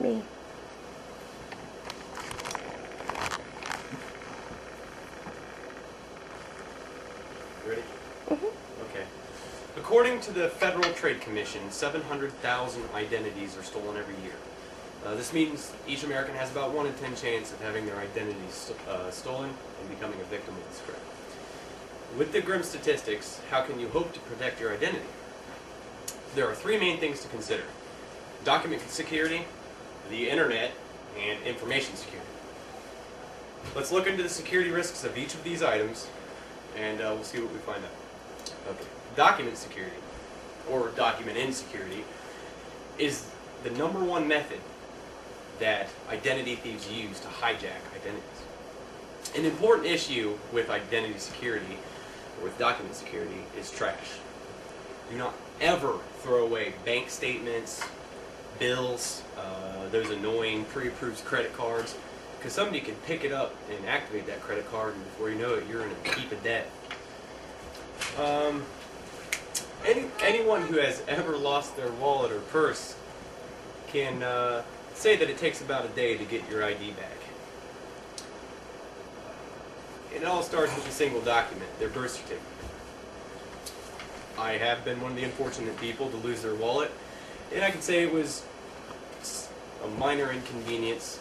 me. Ready? Mm-hmm. Okay. According to the Federal Trade Commission, 700,000 identities are stolen every year. This means each American has about 1 in 10 chance of having their identity stolen and becoming a victim of this crime. With the grim statistics, how can you hope to protect your identity? There are 3 main things to consider: document security, the internet, and information security. Let's look into the security risks of each of these items, and we'll see what we find out. Okay. Document security, or document insecurity, is the #1 method that identity thieves use to hijack identities. An important issue with identity security, or with document security, is trash. Do not ever throw away bank statements, bills, those annoying pre-approved credit cards, because somebody can pick it up and activate that credit card, and before you know it, you're in a heap of debt. Anyone who has ever lost their wallet or purse can say that it takes about a day to get your ID back. It all starts with a single document, their birth certificate. I have been one of the unfortunate people to lose their wallet, and I can say it was a minor inconvenience,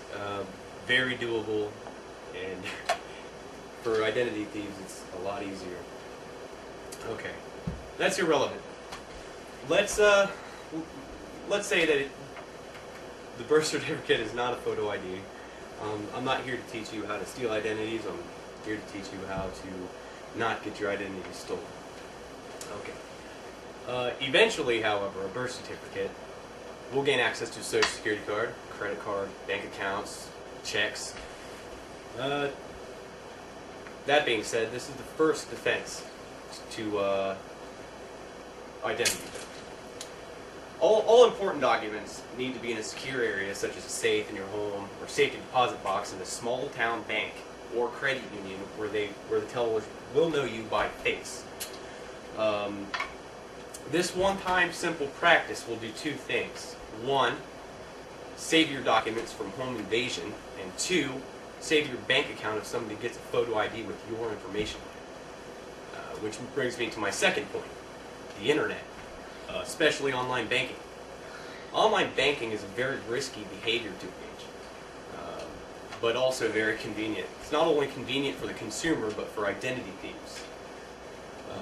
very doable, and for identity thieves it's a lot easier. Okay, that's irrelevant. Let's say that the birth certificate is not a photo ID. I'm not here to teach you how to steal identities. I'm here to teach you how to not get your identity stolen. Okay. Eventually, however, a birth certificate will gain access to a social security card, credit card, bank accounts, checks. That being said, this is the first defense to identity theft. All important documents need to be in a secure area, such as a safe in your home or safety deposit box in a small town bank or credit union where the teller will know you by face. This one-time simple practice will do 2 things. 1, save your documents from home invasion, and 2, save your bank account if somebody gets a photo ID with your information on it. Which brings me to my second point, the internet, especially online banking. Online banking is a very risky behavior to engage, but also very convenient. It's not only convenient for the consumer, but for identity thieves.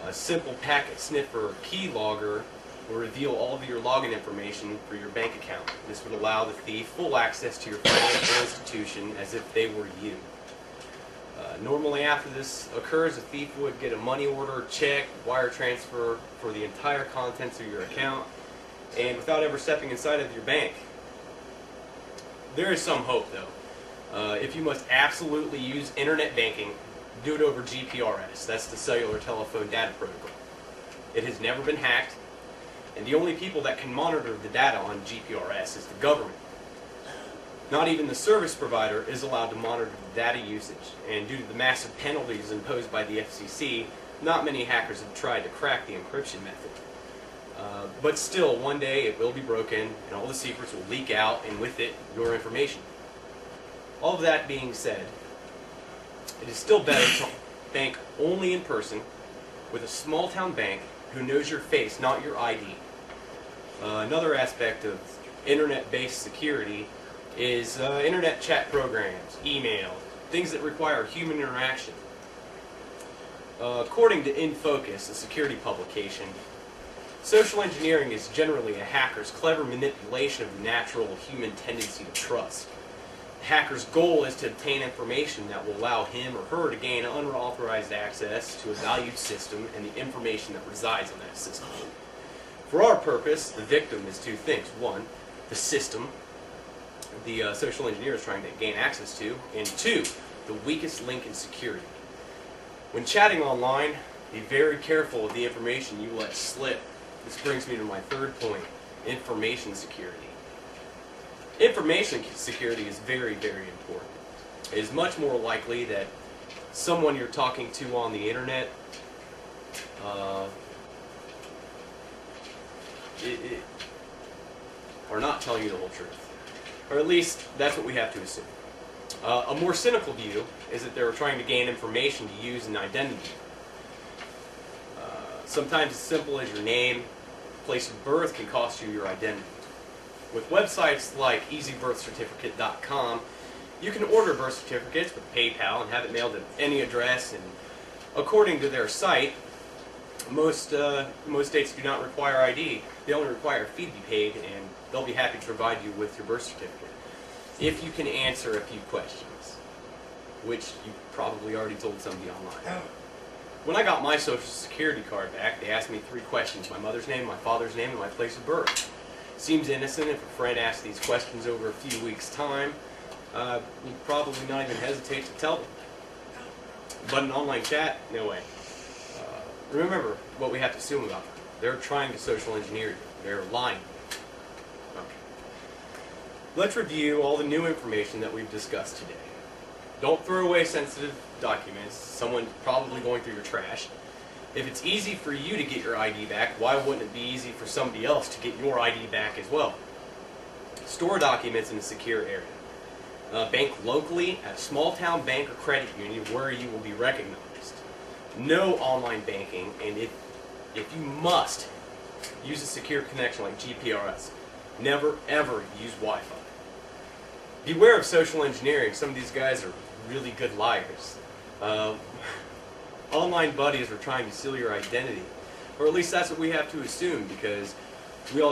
A simple packet sniffer or keylogger will reveal all of your login information for your bank account. This would allow the thief full access to your financial institution as if they were you. Normally after this occurs, a thief would get a money order, check, wire transfer for the entire contents of your account, and without ever stepping inside of your bank. There is some hope though. If you must absolutely use internet banking, do it over GPRS. That's the Cellular Telephone Data Protocol. It has never been hacked, and the only people that can monitor the data on GPRS is the government. Not even the service provider is allowed to monitor the data usage, and due to the massive penalties imposed by the FCC, not many hackers have tried to crack the encryption method. But still, one day it will be broken, and all the secrets will leak out, and with it, your information. All of that being said, it is still better to bank only in person with a small town bank who knows your face, not your ID. Another aspect of internet-based security is internet chat programs, email, things that require human interaction. According to InFocus, a security publication, social engineering is generally a hacker's clever manipulation of the natural human tendency to trust. The hacker's goal is to obtain information that will allow him or her to gain unauthorized access to a valued system and the information that resides in that system. For our purpose, the victim is 2 things. 1, the system the social engineer is trying to gain access to, and 2, the weakest link in security. When chatting online, be very careful of the information you let slip. This brings me to my 3rd point, information security. Information security is very, very important. It is much more likely that someone you're talking to on the internet are not telling you the whole truth. Or at least that's what we have to assume. A more cynical view is that they're trying to gain information to use an identity. Sometimes as simple as your name, place of birth can cost you your identity. With websites like easybirthcertificate.com, you can order birth certificates with PayPal and have it mailed to any address, and according to their site, most states do not require ID. They only require a fee to be paid, and they'll be happy to provide you with your birth certificate if you can answer a few questions, which you probably already told somebody online. When I got my Social Security card back, they asked me 3 questions: my mother's name, my father's name, and my place of birth. Seems innocent. If a friend asks these questions over a few weeks' time, you'd probably not even hesitate to tell them. But an online chat, no way. Remember what we have to assume about them. They're trying to social engineer you. They're lying. Okay. Let's review all the new information that we've discussed today. Don't throw away sensitive documents. Someone's probably going through your trash. If it's easy for you to get your ID back, why wouldn't it be easy for somebody else to get your ID back as well? Store documents in a secure area. Bank locally at a small town bank or credit union where you will be recognized. No online banking, and if you must, use a secure connection like GPRS. Never ever use Wi-Fi. Beware of social engineering. Some of these guys are really good liars. Online buddies are trying to steal your identity, or at least that's what we have to assume, because we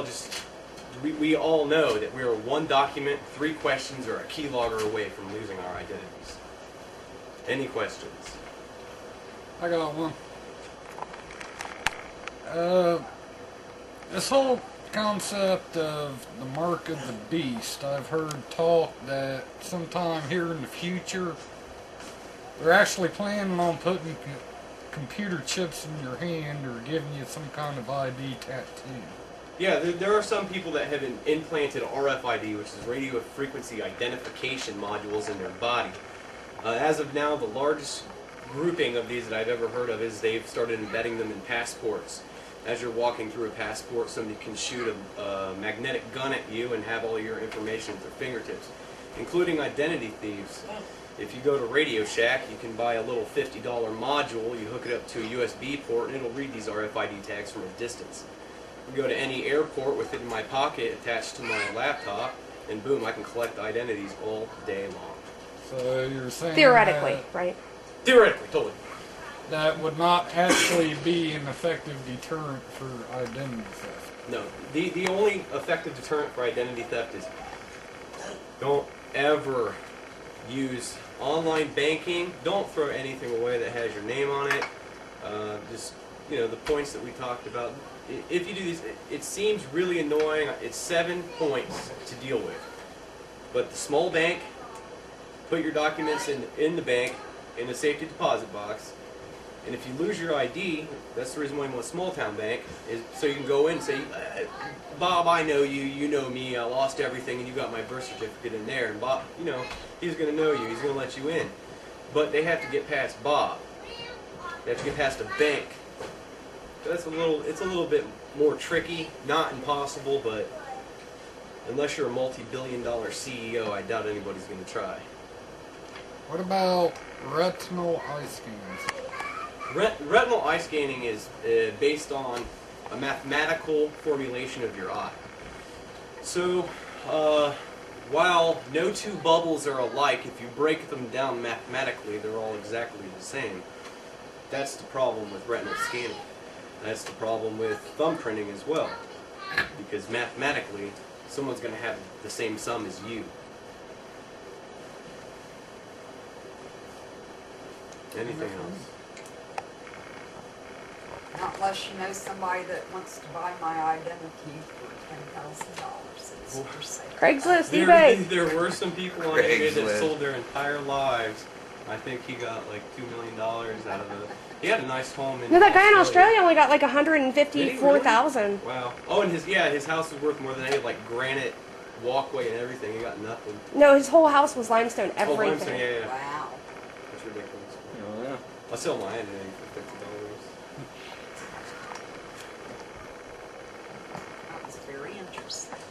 all know that we are 1 document, 3 questions, or a keylogger away from losing our identities. Any questions? I got one. This whole concept of the mark of the beast, I've heard talk that sometime here in the future, they're actually planning on putting computer chips in your hand or giving you some kind of ID tattoo. Yeah, there are some people that have implanted RFID, which is radio frequency identification modules, in their body. As of now, the largest grouping of these that I've ever heard of is they've started embedding them in passports. As you're walking through a passport, somebody can shoot a magnetic gun at you and have all your information at their fingertips, including identity thieves. If you go to Radio Shack, you can buy a little $50 module, you hook it up to a USB port, and it'll read these RFID tags from a distance. You go to any airport with it in my pocket attached to my laptop, and boom, I can collect identities all day long. So you're saying Theoretically, right? Theoretically, totally. that would not actually be an effective deterrent for identity theft? No, the only effective deterrent for identity theft is don't ever use online banking. Don't throw anything away that has your name on it. Just, the points that we talked about. If you do these, it seems really annoying. It's 7 points to deal with. But the small bank, put your documents in the bank, in a safety deposit box. And if you lose your ID, that's the reason why you want a small town bank, is so you can go in and say, Bob, I know you, you know me, I lost everything, and you got my birth certificate in there. And Bob, he's going to know you, he's going to let you in. But they have to get past Bob. They have to get past a bank. So it's a little bit more tricky, not impossible, but unless you're a multi-billion-dollar CEO, I doubt anybody's going to try. What about retinal eye scans? Retinal eye scanning is based on a mathematical formulation of your eye. So, while no 2 bubbles are alike, if you break them down mathematically, they're all exactly the same. That's the problem with retinal scanning. That's the problem with thumbprinting as well. Because mathematically, someone's going to have the same sum as you. Anything else? Not unless you know somebody that wants to buy my identity for $10,000. It's for sale. Craigslist, eBay. There were some people on eBay that sold their entire lives. I think he got like $2 million out of it. He had a nice home in No, that guy in Australia only got like 154,000. Really? Wow. Oh, and his house was worth more than any, like granite walkway and everything. He got nothing. No, his whole house was limestone. Everything. Oh, limestone, yeah. Wow. That's ridiculous. Oh, yeah. I'll sell my identity for $50. That was very interesting.